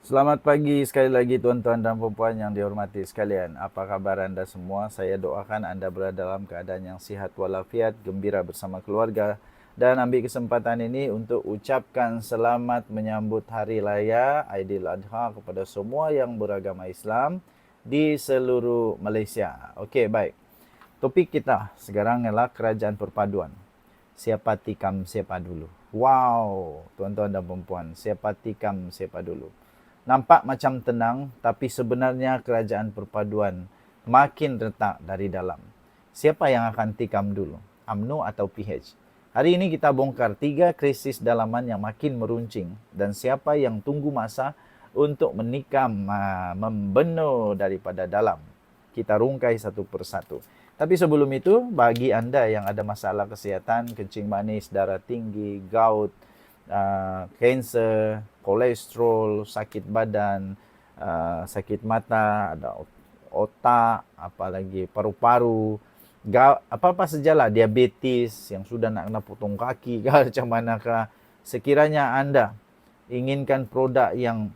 Selamat pagi sekali lagi tuan-tuan dan puan yang dihormati sekalian. Apa kabar anda semua? Saya doakan anda berada dalam keadaan yang sihat walafiat, gembira bersama keluarga. Dan ambil kesempatan ini untuk ucapkan selamat menyambut Hari Raya Aidiladha kepada semua yang beragama Islam di seluruh Malaysia. Okey, baik. Topik kita sekarang ialah kerajaan perpaduan. Siapa tikam siapa dulu. Wow, tuan-tuan dan puan, siapa tikam siapa dulu. Nampak macam tenang, tapi sebenarnya kerajaan perpaduan makin retak dari dalam. Siapa yang akan tikam dulu? UMNO atau PH? Hari ini kita bongkar 3 krisis dalaman yang makin meruncing dan siapa yang tunggu masa untuk menikam, membenur daripada dalam. Kita rungkai satu persatu. Tapi sebelum itu, bagi anda yang ada masalah kesihatan, kencing manis, darah tinggi, gout, kanser, kolesterol, sakit badan, sakit mata, ada otak, apalagi paru-paru, apa-apa sajalah, diabetes, yang sudah nak kena potong kaki ke macam manakah. Sekiranya anda inginkan produk yang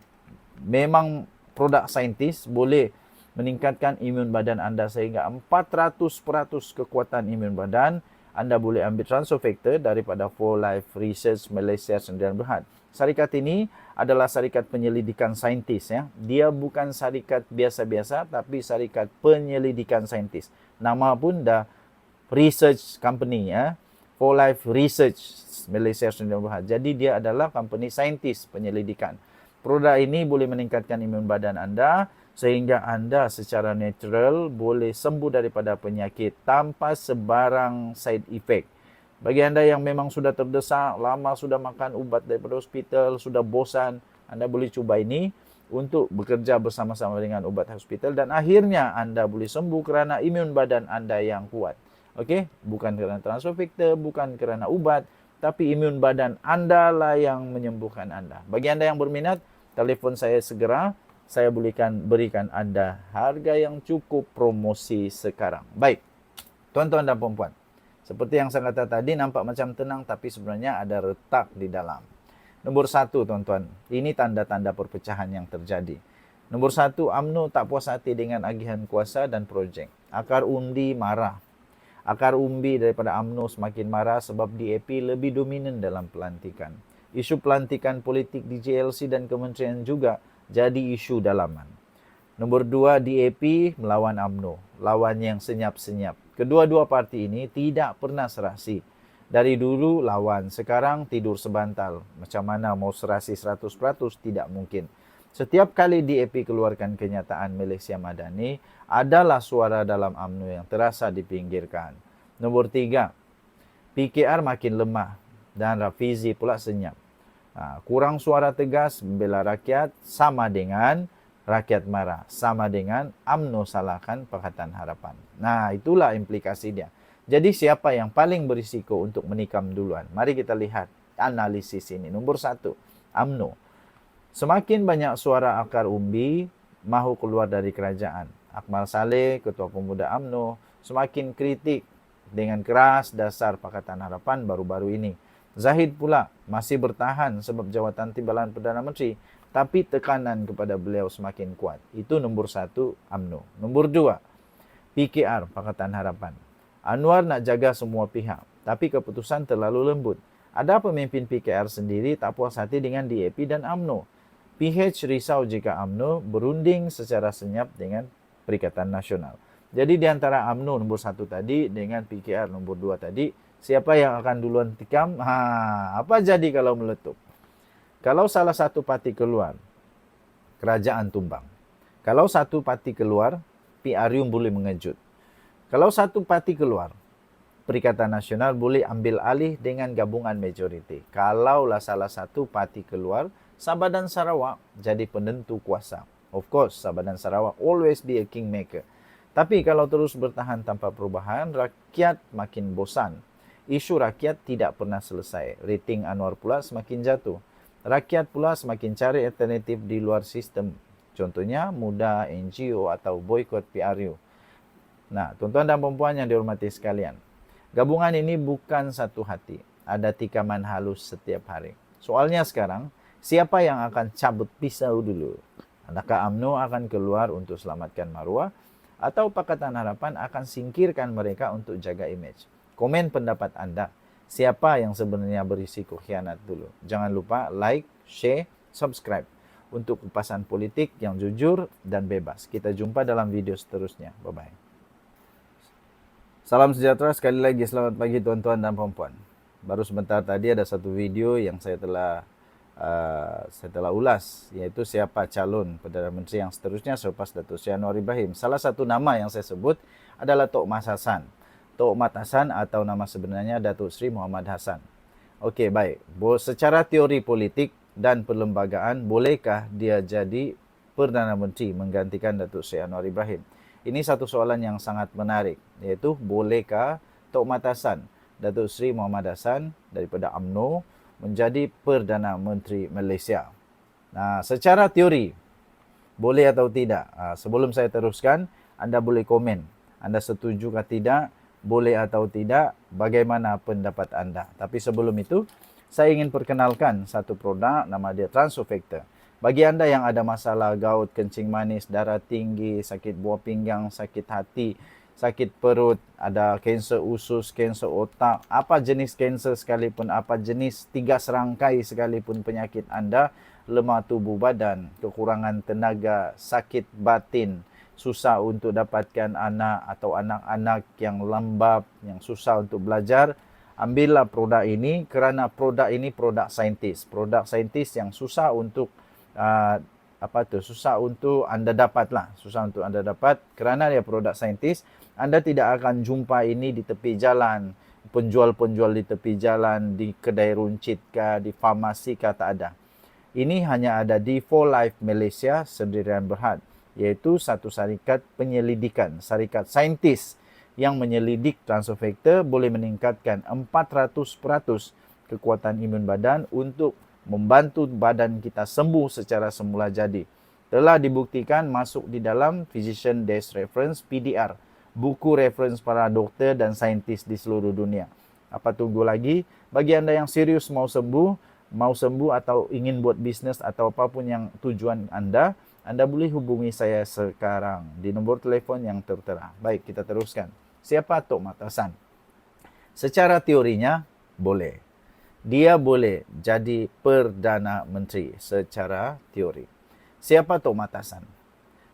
memang produk saintis, boleh meningkatkan imun badan anda sehingga 400% kekuatan imun badan, anda boleh ambil transfer factor daripada For Life Research Malaysia Sdn Bhd. Syarikat ini adalah syarikat penyelidikan saintis, ya. Dia bukan syarikat biasa-biasa tapi syarikat penyelidikan saintis. Nama pun dah research company, ya. For Life Research Malaysia Sdn Bhd. Jadi dia adalah company saintis penyelidikan. Produk ini boleh meningkatkan imun badan anda sehingga anda secara natural boleh sembuh daripada penyakit tanpa sebarang side effect. Bagi anda yang memang sudah terdesak, lama sudah makan ubat daripada hospital, sudah bosan, anda boleh cuba ini untuk bekerja bersama-sama dengan ubat hospital dan akhirnya anda boleh sembuh kerana imun badan anda yang kuat. Okey, bukan kerana transfer factor, bukan kerana ubat, tapi imun badan anda lah yang menyembuhkan anda. Bagi anda yang berminat, telefon saya segera. Saya berikan anda harga yang cukup promosi sekarang. Baik, tuan-tuan dan puan-puan. Seperti yang saya kata tadi, nampak macam tenang tapi sebenarnya ada retak di dalam. Nombor 1, tuan-tuan. Ini tanda-tanda perpecahan yang terjadi. Nombor 1, UMNO tak puas hati dengan agihan kuasa dan projek. Akar undi marah. Akar umbi daripada UMNO semakin marah sebab DAP lebih dominan dalam pelantikan. Isu pelantikan politik di JLC dan kementerian juga jadi isu dalaman. Nombor 2, DAP melawan UMNO. Lawan yang senyap-senyap. Kedua-dua parti ini tidak pernah serasi. Dari dulu lawan, sekarang tidur sebantal. Macam mana mau serasi 100%? Tidak mungkin. Setiap kali DAP keluarkan kenyataan Malaysia Madani, adalah suara dalam UMNO yang terasa dipinggirkan. Nombor 3, PKR makin lemah dan Rafizi pula senyap. Kurang suara tegas membela rakyat sama dengan rakyat marah. Sama dengan UMNO salahkan Pakatan Harapan. Nah, itulah implikasi dia. Jadi siapa yang paling berisiko untuk menikam duluan? Mari kita lihat analisis ini. Nombor 1, UMNO. Semakin banyak suara akar umbi mahu keluar dari kerajaan. Akmal Saleh, Ketua Pemuda UMNO, semakin kritik dengan keras dasar Pakatan Harapan baru-baru ini. Zahid pula masih bertahan sebab jawatan timbalan Perdana Menteri, tapi tekanan kepada beliau semakin kuat. Itu nombor 1, UMNO. Nombor 2, PKR, Pakatan Harapan. Anwar nak jaga semua pihak, tapi keputusan terlalu lembut. Ada pemimpin PKR sendiri tak puas hati dengan DAP dan UMNO. PH risau jika UMNO berunding secara senyap dengan Perikatan Nasional. Jadi di antara UMNO nombor 1 tadi dengan PKR nombor 2 tadi, siapa yang akan duluan tikam? Apa jadi kalau meletup? Kalau salah satu parti keluar, kerajaan tumbang. Kalau satu parti keluar, PRU boleh mengejut. Kalau satu parti keluar, Perikatan Nasional boleh ambil alih dengan gabungan majoriti. Kalaulah salah satu parti keluar, Sabah dan Sarawak jadi penentu kuasa. Of course, Sabah dan Sarawak always be a kingmaker. Tapi kalau terus bertahan tanpa perubahan, rakyat makin bosan. Isu rakyat tidak pernah selesai. Rating Anwar pula semakin jatuh. Rakyat pula semakin cari alternatif di luar sistem. Contohnya, muda, NGO atau boikot PRU. Nah, tuan-tuan dan puan yang dihormati sekalian, gabungan ini bukan satu hati. Ada tikaman halus setiap hari. Soalnya sekarang, Siapa yang akan cabut pisau dulu? Adakah UMNO akan keluar untuk selamatkan Marwah? Atau Pakatan Harapan akan singkirkan mereka untuk jaga image? Komen pendapat Anda. Siapa yang sebenarnya berisiko khianat dulu? Jangan lupa like, share, subscribe untuk kupasan politik yang jujur dan bebas. Kita jumpa dalam video seterusnya. Bye-bye. Salam sejahtera, sekali lagi selamat pagi tuan-tuan dan puan-puan. Baru sebentar tadi ada satu video yang saya telah ulas, yaitu siapa calon Perdana Menteri yang seterusnya selepas Datuk Seri Anwar Ibrahim. Salah satu nama yang saya sebut adalah Tok Mas Hassan. Tok Mat Hassan atau nama sebenarnya Datuk Seri Muhammad Hassan. Okey, baik. Secara teori politik dan perlembagaan, bolehkah dia jadi Perdana Menteri menggantikan Datuk Seri Anwar Ibrahim? Ini satu soalan yang sangat menarik, iaitu bolehkah Tok Mat Hassan, Datuk Seri Muhammad Hassan daripada UMNO menjadi Perdana Menteri Malaysia. Nah, secara teori, boleh atau tidak? Sebelum saya teruskan, anda boleh komen. Anda setuju atau tidak? Boleh atau tidak? Bagaimana pendapat anda? Tapi sebelum itu, saya ingin perkenalkan satu produk, nama dia Transofactor. Bagi anda yang ada masalah gout, kencing manis, darah tinggi, sakit buah pinggang, sakit hati, sakit perut, ada kanser usus, kanser otak, apa jenis kanser sekalipun, apa jenis 3 serangkai sekalipun penyakit anda, lemah tubuh badan, kekurangan tenaga, sakit batin, susah untuk dapatkan anak atau anak-anak yang lembab, yang susah untuk belajar, ambillah produk ini kerana produk ini produk saintis. Produk saintis yang susah untuk susah untuk anda dapatlah, susah untuk anda dapat kerana dia produk saintis. Anda tidak akan jumpa ini di tepi jalan, penjual-penjual di tepi jalan, di kedai runcit kah, di farmasi kah, tak ada. Ini hanya ada di For Life Malaysia Sdn Bhd, iaitu satu syarikat penyelidikan, syarikat saintis yang menyelidik Transofactor boleh meningkatkan 400% kekuatan imun badan untuk membantu badan kita sembuh secara semula jadi. Telah dibuktikan masuk di dalam Physician Desk Reference PDR, buku reference para doktor dan saintis di seluruh dunia. Apa tunggu lagi? Bagi anda yang serius mau sembuh atau ingin buat bisnes atau apapun yang tujuan anda boleh hubungi saya sekarang di nombor telefon yang tertera. Baik, kita teruskan. Siapa Tok Mat Hassan? Secara teorinya, boleh. Dia boleh jadi Perdana Menteri secara teori. Siapa Tok Mat Hassan?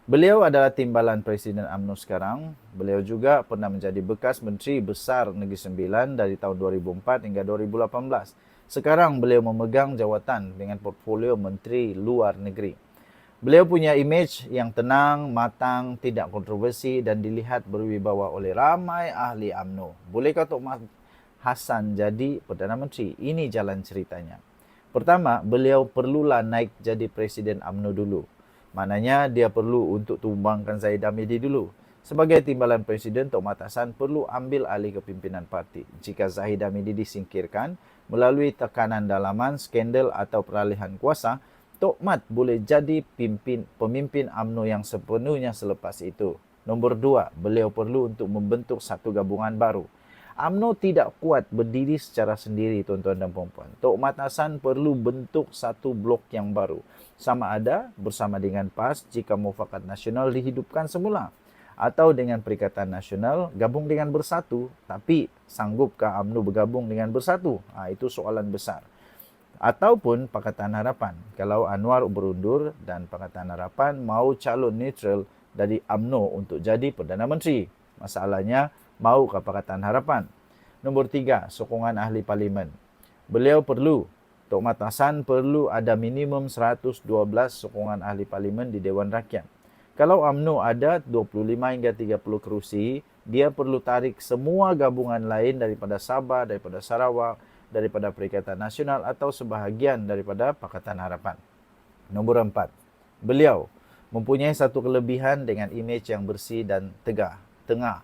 Beliau adalah timbalan Presiden UMNO sekarang. Beliau juga pernah menjadi bekas Menteri Besar Negeri Sembilan dari tahun 2004 hingga 2018. Sekarang beliau memegang jawatan dengan portfolio Menteri Luar Negeri. Beliau punya imej yang tenang, matang, tidak kontroversi dan dilihat berwibawa oleh ramai ahli UMNO. Bolehkah Tok Mat Hassan jadi Perdana Menteri? Ini jalan ceritanya. Pertama, beliau perlulah naik jadi Presiden UMNO dulu. Maknanya dia perlu untuk tumbangkan Zahid Hamidi dulu. Sebagai timbalan Presiden, Tok Mat Hassan perlu ambil alih kepimpinan parti. Jika Zahid Hamidi disingkirkan melalui tekanan dalaman, skandal atau peralihan kuasa, Tok Mat boleh jadi pemimpin UMNO yang sepenuhnya selepas itu. Nombor 2, beliau perlu untuk membentuk satu gabungan baru. UMNO tidak kuat berdiri secara sendiri, tuan-tuan dan puan-puan. Tok Mat Hassan perlu bentuk satu blok yang baru. Sama ada bersama dengan PAS jika Mufakat Nasional dihidupkan semula. Atau dengan Perikatan Nasional gabung dengan Bersatu. Tapi sanggupkah UMNO bergabung dengan Bersatu? Itu soalan besar. Ataupun Pakatan Harapan. Kalau Anwar berundur dan Pakatan Harapan mau calon neutral dari UMNO untuk jadi Perdana Menteri. Masalahnya, maukah Pakatan Harapan? Nombor 3, sokongan ahli parlimen. Beliau perlu, Tok Mat Hassan perlu ada minimum 112 sokongan ahli parlimen di Dewan Rakyat. Kalau UMNO ada 25 hingga 30 kerusi, dia perlu tarik semua gabungan lain daripada Sabah, daripada Sarawak, daripada Perikatan Nasional atau sebahagian daripada Pakatan Harapan. Nombor 4, beliau mempunyai satu kelebihan dengan imej yang bersih dan tengah.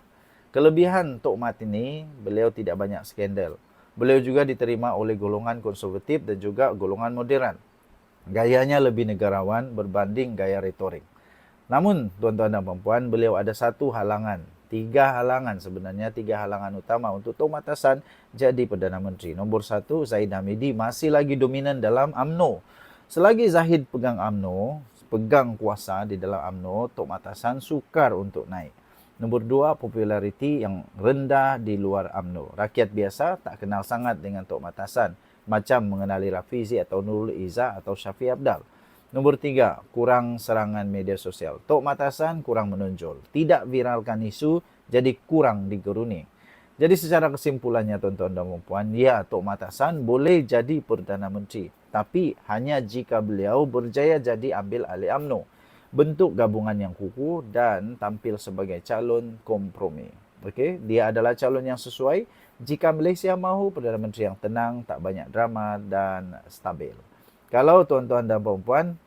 Kelebihan Tok Mat ini, beliau tidak banyak skandal. Beliau juga diterima oleh golongan konservatif dan juga golongan moderat. Gayanya lebih negarawan berbanding gaya retorik. Namun, tuan-tuan dan puan-puan, beliau ada satu halangan. 3 halangan sebenarnya, 3 halangan utama untuk Tok Mat Hassan jadi Perdana Menteri. Nombor 1, Zahid Hamidi masih lagi dominan dalam UMNO. Selagi Zahid pegang UMNO, pegang kuasa di dalam UMNO, Tok Matasan sukar untuk naik. Nombor 2, populariti yang rendah di luar UMNO. Rakyat biasa tak kenal sangat dengan Tok Matasan, macam mengenali Rafizi atau Nurul Izzah atau Syafiq Abdal. Nombor 3, kurang serangan media sosial. Tok Matasan kurang menonjol. Tidak viralkan isu, jadi kurang digeruni. Jadi secara kesimpulannya tuan-tuan dan puan, ya Tok Matasan boleh jadi Perdana Menteri. Tapi hanya jika beliau berjaya jadi ambil alih UMNO. Bentuk gabungan yang kukuh dan tampil sebagai calon kompromi. Okey, dia adalah calon yang sesuai jika Malaysia mahu Perdana Menteri yang tenang, tak banyak drama dan stabil. Kalau tuan-tuan dan puan-puan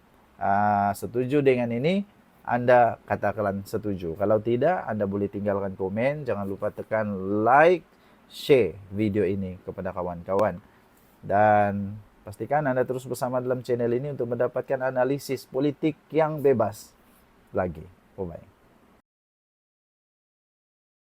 setuju dengan ini, anda katakan setuju. Kalau tidak, anda boleh tinggalkan komen. Jangan lupa tekan like, share video ini kepada kawan-kawan. Dan pastikan anda terus bersama dalam channel ini untuk mendapatkan analisis politik yang bebas lagi. Bye-bye.